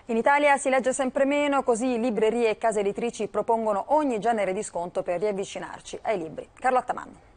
In Italia si legge sempre meno, così librerie e case editrici propongono ogni genere di sconto per riavvicinarci ai libri. Carlotta Manno.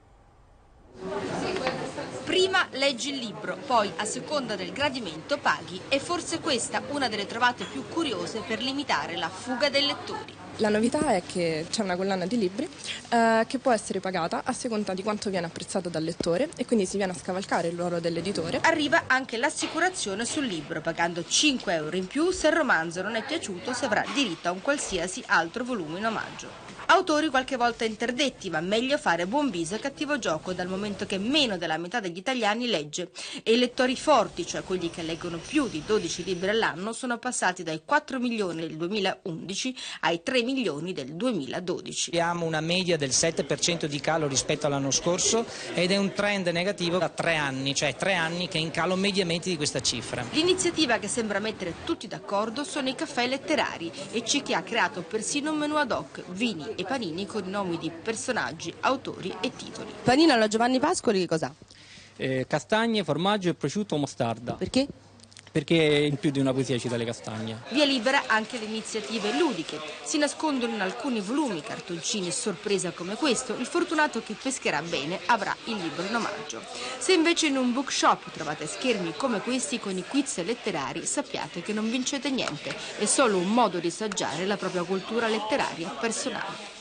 Prima leggi il libro, poi a seconda del gradimento paghi. È forse questa una delle trovate più curiose per limitare la fuga dei lettori. La novità è che c'è una collana di libri che può essere pagata a seconda di quanto viene apprezzato dal lettore e quindi si viene a scavalcare il ruolo dell'editore. Arriva anche l'assicurazione sul libro, pagando 5 euro in più se il romanzo non è piaciuto, si avrà diritto a un qualsiasi altro volume in omaggio. Autori qualche volta interdetti, ma meglio fare buon viso e cattivo gioco, dal momento che meno della metà degli italiani legge. E i lettori forti, cioè quelli che leggono più di 12 libri all'anno, sono passati dai 4 milioni del 2011 ai 3 milioni del 2012. Abbiamo una media del 7% di calo rispetto all'anno scorso ed è un trend negativo da 3 anni, cioè 3 anni che è in calo mediamente di questa cifra. L'iniziativa che sembra mettere tutti d'accordo sono i caffè letterari e c'è chi ha creato persino un menù ad hoc, vini e panini con i nomi di personaggi, autori e titoli. Panino alla Giovanni Pascoli che cos'ha? Castagne, formaggio e prosciutto mostarda. Perché? Perché in più di una poesia cita le castagne. Via libera anche le iniziative ludiche. Si nascondono in alcuni volumi cartoncini sorpresa come questo. Il fortunato che pescherà bene avrà il libro in omaggio. Se invece in un bookshop trovate schermi come questi con i quiz letterari, sappiate che non vincete niente. È solo un modo di saggiare la propria cultura letteraria personale.